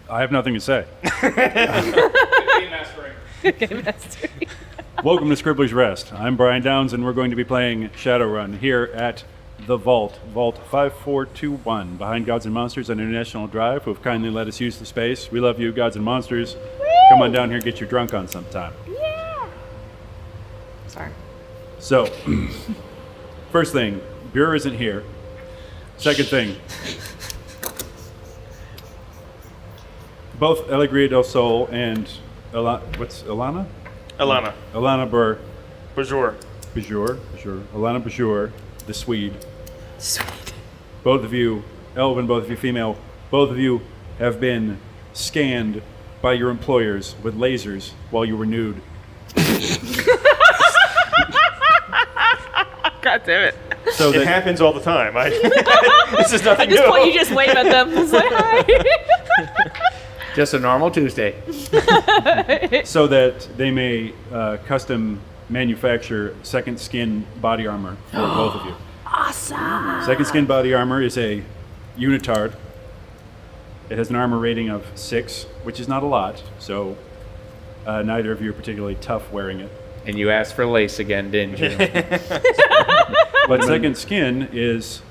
I have nothing to say. Game mastering. Game mastering. Welcome to Scribbler's Rest. I'm Brian Downs, and we're going to be playing Shadowrun here at the Vault 5421, behind Gods and Monsters on International Drive, who have kindly let us use the space. We love you, Gods and Monsters. Woo! Come on down here, get your drunk on sometime. Yeah. Sorry. So, first thing, Bureau isn't here. Second thing, both Alegria del Sol and Alana? Alana Bonjour. Alana Bajor, the Swede. Sweet. Both of you, elven, both of you female, both of you have been scanned by your employers with lasers while you were nude. God damn it. So It that happens all the time. This is nothing At this new. point, you just wave at them. It's like, hi. Just a normal Tuesday. so that they may custom manufacture second skin body armor for both of you. Awesome. Second skin body armor is a unitard. It has an armor rating of 6, which is not a lot, so neither of you are particularly tough wearing it. And you asked for lace again, didn't you? But second skin is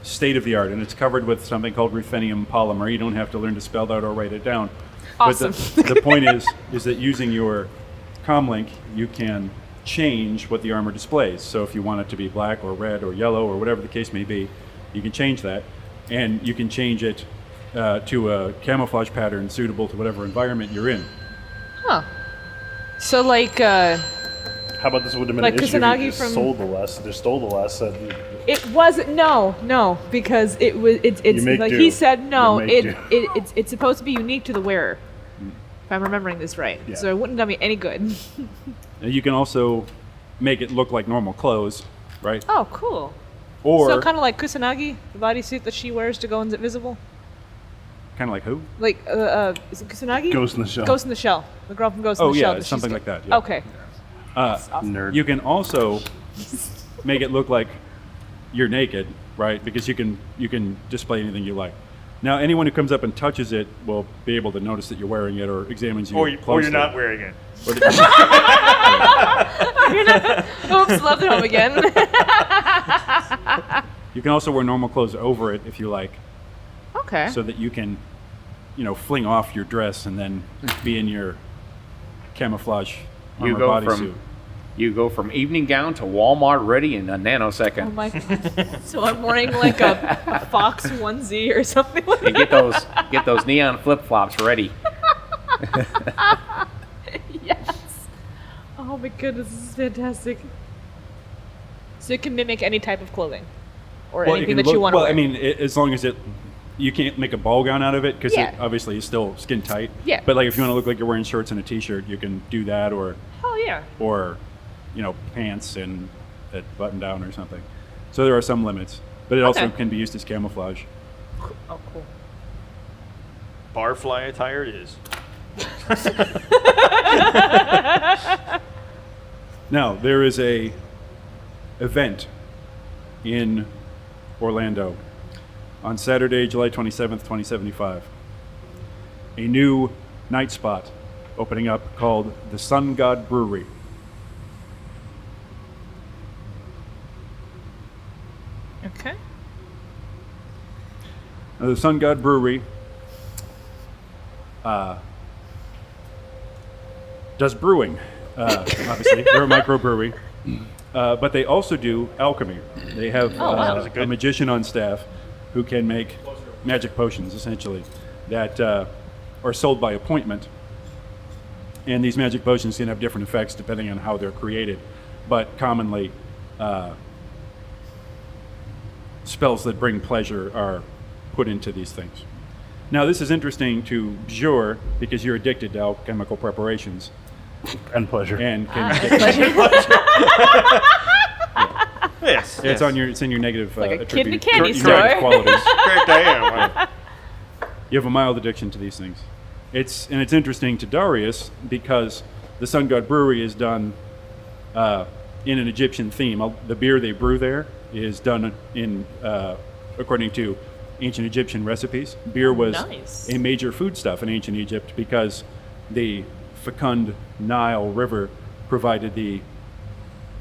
state of the art, and it's covered with something called ruthenium polymer. You don't have to learn to spell that or write it down. Awesome. But the point is that using your comlink, you can change what the armor displays. So if you want it to be black or red or yellow or whatever the case may be, you can change that, and you can change it to a camouflage pattern suitable to whatever environment you're in. Huh. So, like, How about this would have been Like an issue if Kusanagi you just from- sold the less, just stole the less. it wasn't. No, because it was. It's make like do. he said. No, You make it's supposed to be unique to the wearer. If I'm remembering this right, Yeah. so it wouldn't do me any good. And you can also make it look like normal clothes, right? Oh, cool. Or So kind of like Kusanagi, the bodysuit that she wears to go invisible. kind of like who? Like, is it Kusanagi? Ghost in the Shell. Ghost in the Shell. The girl from Ghost Oh in the yeah, Shell. it's something like that. Yeah. Okay. Nerd. You can also make it look like you're naked, right? Because you can display anything you like. Now, anyone who comes up and touches it will be able to notice that you're wearing it or examines you Or you're closely. not wearing it. Or Oops, left it home again. you can also wear normal clothes over it if you like, Okay. so that you can, fling off your dress and then be in your camouflage armor bodysuit. You go from evening gown to Walmart ready in a Oh nanosecond. my God. So I'm wearing like a fox onesie or something like And that. get those neon flip flops ready. Yes. Oh my goodness, this is fantastic. So it can mimic any type of clothing or it anything can that you look- want to well, wear. I mean, you can't make a ball gown out of it because Yeah. it obviously is still skin tight. Yeah. But like if you want to look like you're wearing shorts and a t-shirt, you can do that, or Hell yeah. pants and a button down or something. So there are some limits, but it also Okay. can be used as camouflage. Oh, cool. Barfly attire it is. Now there is a event in Orlando on Saturday, July 27th, 2075. A new night spot opening up called the Sun God Brewery. Okay. Now, the Sun God Brewery does brewing, obviously. They're a microbrewery. But they also do alchemy. They have wow. a magician on staff who can make magic potions, essentially, that are sold by appointment. And these magic potions can have different effects depending on how they're created. But commonly, spells that bring pleasure are put into these things. Now, this is interesting to Bjor because you're addicted to alchemical preparations and pleasure. and can get Yes. it's in your negative Like a kid in a attribute- candy your store. negative qualities. Correct, I am. You have a mild addiction to these things. It's interesting to Darius because the Sun God Brewery is done in an Egyptian theme. The beer they brew there is done in according to ancient Egyptian recipes. Beer was Nice. a major foodstuff in ancient Egypt because the fecund Nile River provided the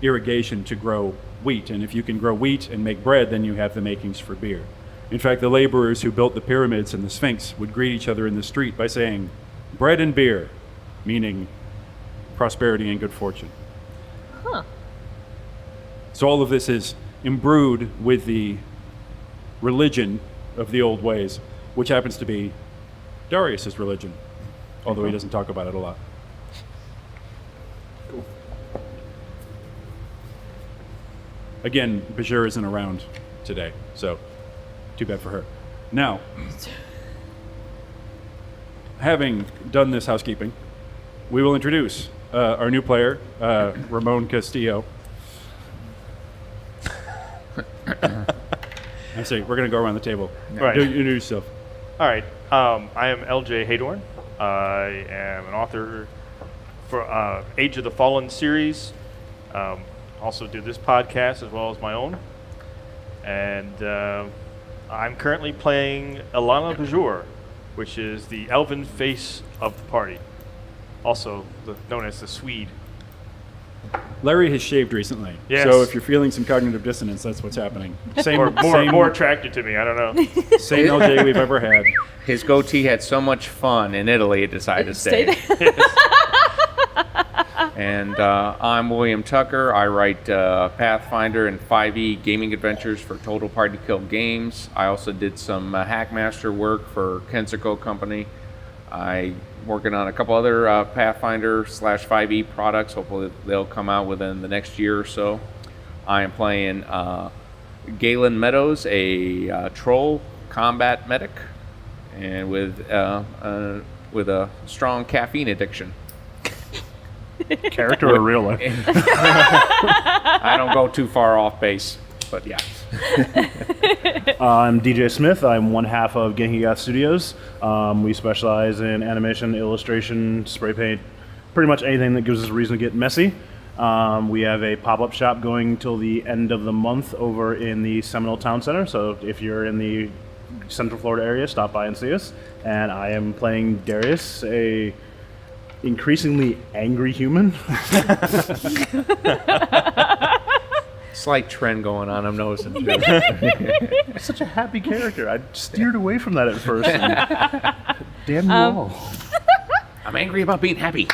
irrigation to grow wheat. And if you can grow wheat and make bread, then you have the makings for beer. In fact, the laborers who built the pyramids and the Sphinx would greet each other in the street by saying, "Bread and beer," meaning prosperity and good fortune. Huh. So all of this is imbrued with the religion of the old ways, which happens to be Darius's religion, although he doesn't talk about it a lot. Again, Bajir isn't around today, so too bad for her. Now, having done this housekeeping, we will introduce our new player, Ramon Castillo. I say, we're going to go around the table. Right. Introduce yourself. All right. I am LJ Haydorn. I am an author for Age of the Fallen series. Also do this podcast as well as my own. And I'm currently playing Alana Bajur, which is the elven face of the party. Also known as the Swede. Larry has shaved recently. Yes. So if you're feeling some cognitive dissonance, that's what's happening. Same, Or same, more attracted to me. I don't know. same LJ we've ever had. His goatee had so much fun in Italy, it decided to stay. And I'm William Tucker. I write Pathfinder and 5e gaming adventures for Total Party Kill Games. I also did some Hackmaster work for Kensico Company. I'm working on a couple other Pathfinder / 5e products. Hopefully they'll come out within the next year or so. I am playing Galen Meadows, a troll combat medic, and with a strong caffeine addiction. Character or real life? I don't go too far off base, but yeah. I'm DJ Smith. I'm one half of Genki Studios. We specialize in animation, illustration, spray paint, pretty much anything that gives us a reason to get messy. We have a pop-up shop going till the end of the month over in the Seminole Town Center. So if you're in the Central Florida area, stop by and see us. And I am playing Darius, a increasingly angry human. Slight trend going on, I'm noticing too. Such a happy character. I steered away from that at first. And damn you all. I'm angry about being happy.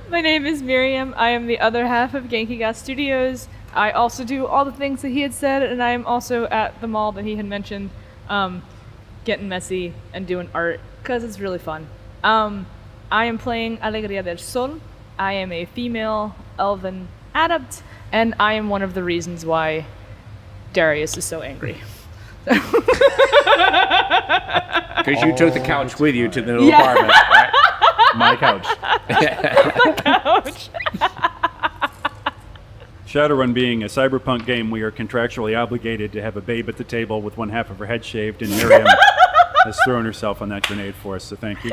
My name is Miriam. I am the other half of Genki Studios. I also do all the things that he had said, and I am also at the mall that he had mentioned, getting messy and doing art, because it's really fun. I am playing Alegría del Sol. I am a female elven adept, and I am one of the reasons why Darius is so angry. Because you took the couch with you to the new apartment, right? My couch. Ouch. Shadowrun being a cyberpunk game, we are contractually obligated to have a babe at the table with one half of her head shaved, and Miriam has thrown herself on that grenade for us, so thank you.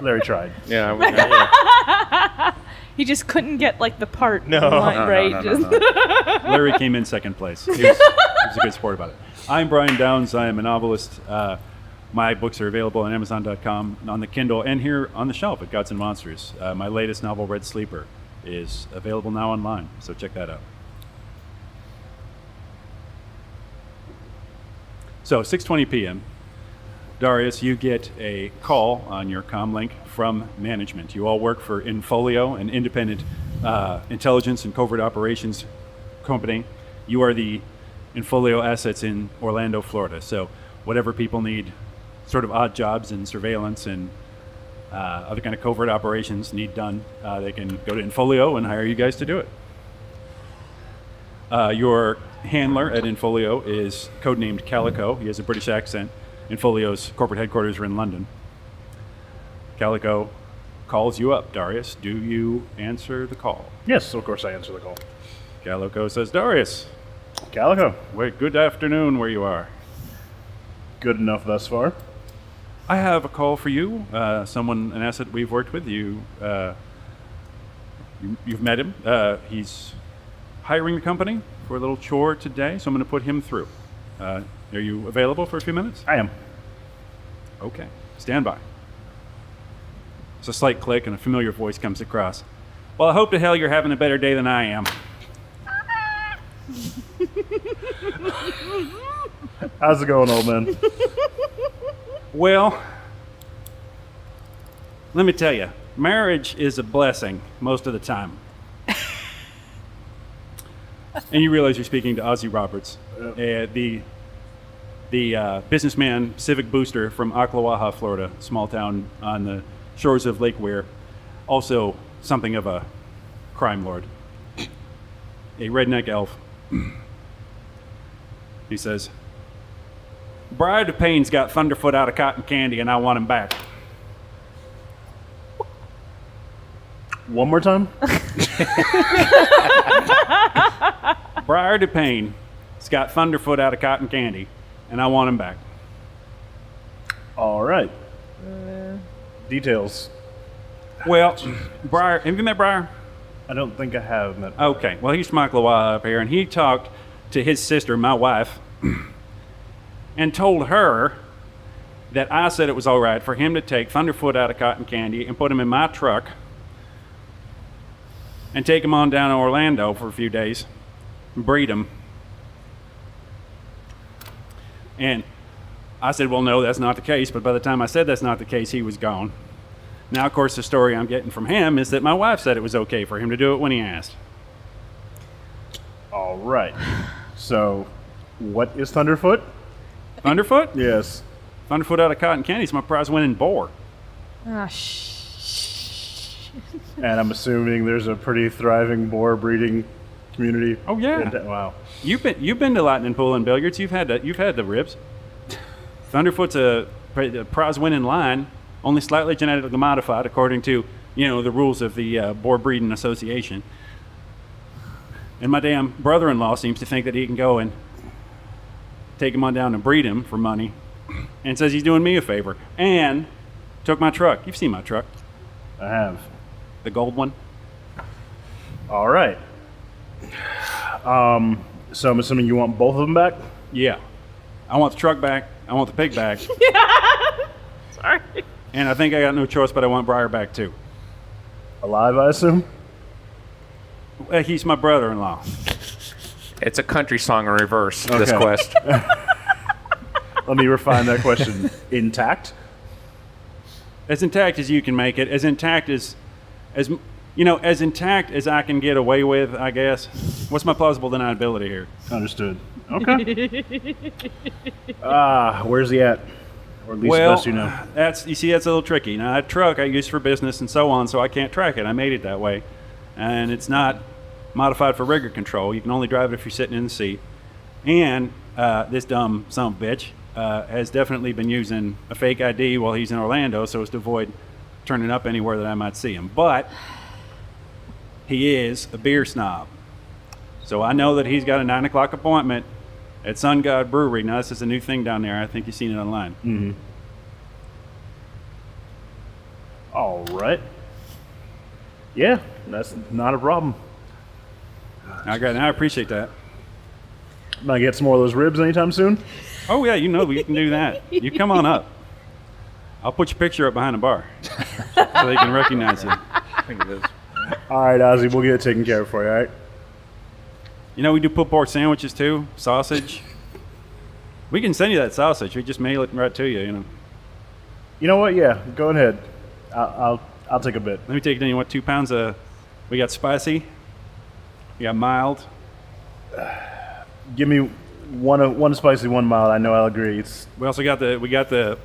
Larry tried. Yeah. He just couldn't get like the part No. right. No. Larry came in second place. He was a good sport about it. I'm Brian Downs. I am a novelist. My books are available on Amazon.com, on the Kindle, and here on the shelf at Gods and Monsters. My latest novel, Red Sleeper, is available now online, so check that out. So 6:20 p.m. Darius, you get a call on your comlink from management. You all work for Infolio, an independent intelligence and covert operations company. You are the Infolio assets in Orlando, Florida. So whatever people need, sort of odd jobs and surveillance and other kind of covert operations need done, they can go to Infolio and hire you guys to do it. Your handler at Infolio is codenamed Calico. He has a British accent. Infolio's corporate headquarters are in London. Calico calls you up, Darius. Do you answer the call? Yes, of course I answer the call. Calico says, Darius, Calico. wait, good afternoon where you are. Good enough thus far. I have a call for you, an asset we've worked with. You've met him. He's hiring the company for a little chore today, so I'm going to put him through. Are you available for a few minutes? I am. Okay. Stand by. It's a slight click and a familiar voice comes across. Well, I hope to hell you're having a better day than I am. How's it going, old man? Well, let me tell you, marriage is a blessing most of the time. And you realize you're speaking to Ozzy Roberts, the businessman, civic booster from Ocklawaha, Florida, small town on the shores of Lake Weir, also something of a crime lord, a redneck elf. He says, Briar DePayne's got Thunderfoot out of cotton candy and I want him back. One more time? Briar DePayne's got Thunderfoot out of cotton candy and I want him back. All right. Details. Well, Briar, have you met Briar? I don't think I have met. Okay, well, he's from Ocklawaha up here, and he talked to his sister, my wife, and told her that I said it was all right for him to take Thunderfoot out of cotton candy and put him in my truck and take him on down to Orlando for a few days and breed him. And I said, well, no, that's not the case. But by the time I said that's not the case, he was gone. Now, of course, the story I'm getting from him is that my wife said it was okay for him to do it when he asked. All right. So, what is Thunderfoot? Thunderfoot? Yes. Thunderfoot out of cotton candy is my prize-winning boar. Ah, shh. And I'm assuming there's a pretty thriving boar breeding community. Oh, yeah. Wow. You've been to Lightning Pool and Billiards. You've had the ribs. Thunderfoot's a prize-winning line, only slightly genetically modified according to the rules of the Boar Breeding Association. And my damn brother-in-law seems to think that he can go and take him on down and breed him for money, and says he's doing me a favor. And took my truck. You've seen my truck, I have. the gold one. All right. So I'm assuming you want both of them back? Yeah, I want the truck back. I want the pig back. Sorry. And I think I got no choice, but I want Briar back too. Alive, I assume? He's my brother-in-law. It's a country song in reverse, this Okay. quest. Let me refine that question. Intact? As intact as you can make it. As intact as intact as I can get away with, I guess. What's my plausible deniability here? Understood. Okay. Where's he at? Or at least Well, best you know. that's a little tricky. Now, that truck I use for business and so on, so I can't track it. I made it that way. And it's not modified for rigor control. You can only drive it if you're sitting in the seat. And this dumb son of a bitch has definitely been using a fake ID while he's in Orlando so as to avoid turning up anywhere that I might see him. But he is a beer snob. So I know that he's got a 9 o'clock appointment at Sun God Brewery. Now, this is a new thing down there. I think you've seen it online. Mm-hmm. All right. Yeah, that's not a problem. I appreciate that. Am I get some more of those ribs anytime soon? Oh, yeah, we can do that. You come on up. I'll put your picture up behind the bar so they can recognize you. I think it is. All right, Ozzy, we'll get it taken care of for you, all right? We do pulled pork sandwiches too, sausage. We can send you that sausage. We just mail it right to you, You know what? Yeah, go ahead. I'll take a bit. Let me take it in. You want 2 pounds of, we got spicy, we got mild. Give me one spicy, one mild. I know I'll agree. We also got the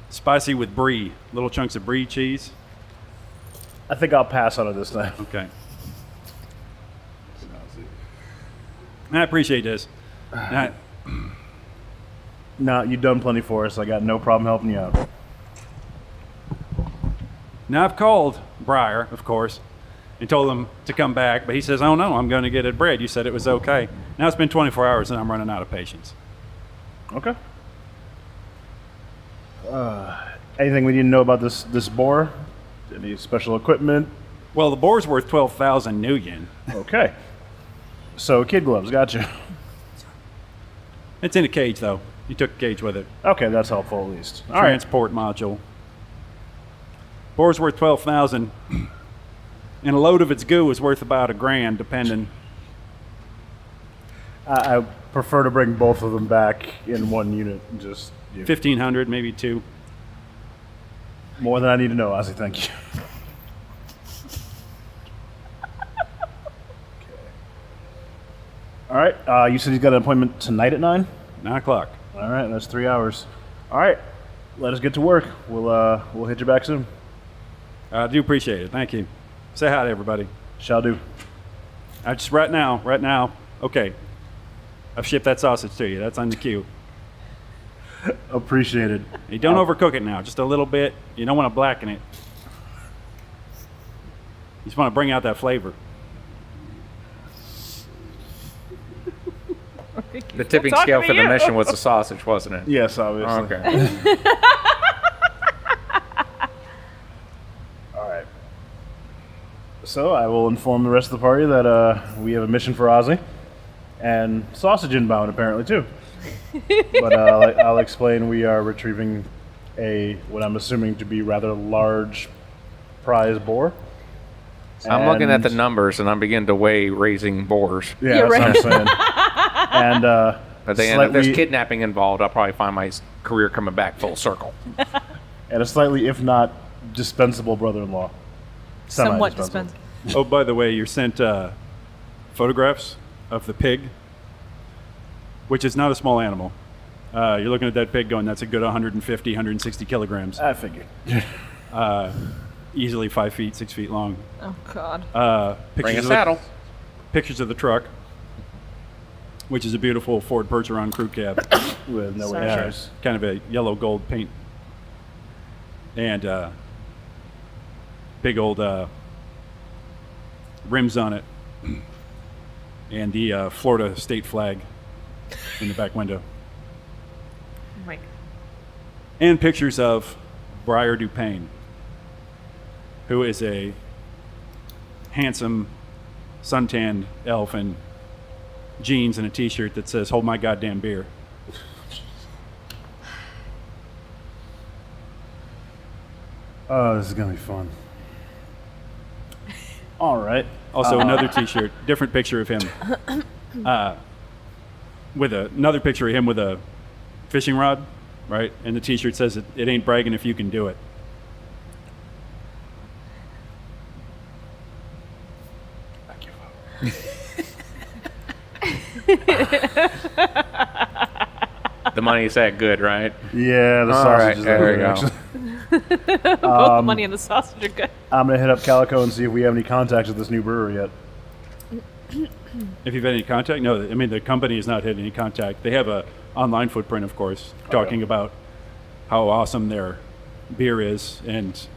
spicy with brie, little chunks of brie cheese. I think I'll pass on it this time. Okay. I appreciate this. No, you've done plenty for us. I got no problem helping you out. Now, I've called Briar, of course, and told him to come back, but he says, oh no, I'm going to get it bred. You said it was okay. Now it's been 24 hours and I'm running out of patience. Okay. Anything we need to know about this boar? Any special equipment? Well, the boar's worth 12,000 new yen. Okay. So kid gloves, gotcha. It's in a cage, though. You took a cage with it. Okay, that's helpful at least. All right. Transport module. Boar's worth $12,000, and a load of its goo is worth about $1,000, depending. I prefer to bring both of them back in one unit. Just 1,500, maybe two. more than I need to know, Ozzy. Thank you. All right. You said he's got an appointment tonight at 9. 9 o'clock. All right, that's 3 hours. All right, let us get to work. We'll hit you back soon. I do appreciate it. Thank you. Say hi to everybody. Shall do. Just right now. Okay. I've shipped that sausage to you. That's on the queue. Appreciated. You don't overcook it now. Just a little bit. You don't want to blacken it. You just want to bring out that flavor. The tipping scale for the mission was the sausage, wasn't it? Yes, obviously. Okay. All right. So I will inform the rest of the party that we have a mission for Ozzy, and sausage inbound apparently too. But I'll explain. We are retrieving what I'm assuming to be rather large prize boar. I'm looking at the And- numbers, and I'm beginning to weigh raising boars. Yeah, You're that's what I'm saying. And But then if there's slightly- kidnapping involved, I'll probably find my career coming back full circle. and a slightly, if not dispensable, brother-in-law. Somewhat Semi-dispensable. dispensable. Oh, by the way, you're sent photographs of the pig, which is not a small animal. You're looking at that pig going, that's a good 150, 160 kilograms. I figured. Easily 5 feet, 6 feet long. Oh God. Bring a Of saddle. pictures of the truck, which is a beautiful Ford Percheron crew cab. With no Sorry. issues. Kind of a yellow gold paint. And big old rims on it. And the Florida state flag in the back window. Mike. And pictures of Briar Dupain, who is a handsome, suntanned elf in jeans and a t-shirt that says, "Hold my goddamn beer." Oh, this is gonna be fun. All right. Also, another t-shirt, different picture of him. With another picture of him with a fishing rod, right? And the t-shirt says, it ain't bragging if you can do it. The money's that good, right? Yeah, the All sausage right, is there there. we go. Actually. Both the money and the sausage are good. I'm gonna hit up Calico and see if we have any contacts with this new brewery yet. If you've had any contact, no, I mean, the company has not had any contact. They have a online footprint, of course, talking about how awesome their beer is and,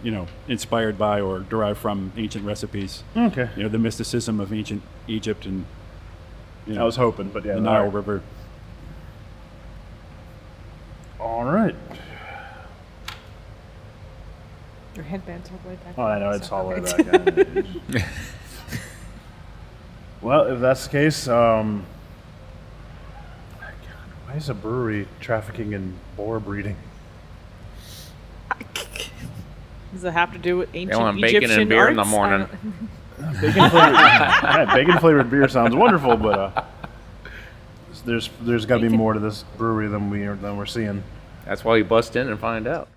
inspired by or derived from ancient recipes. Okay. The mysticism of ancient Egypt and, I was hoping, but yeah. the Nile River. All right. Your headband's all the way back. Oh, I know it's So- all the way okay. back. Well, if that's the case, God, why is a brewery trafficking in boar breeding? Does it have to do with ancient want bacon and Egyptian beer in the arts? morning. Bacon flavored, bacon flavored beer sounds wonderful, but there's got to be more to this brewery than we're seeing. That's why you bust in and find out.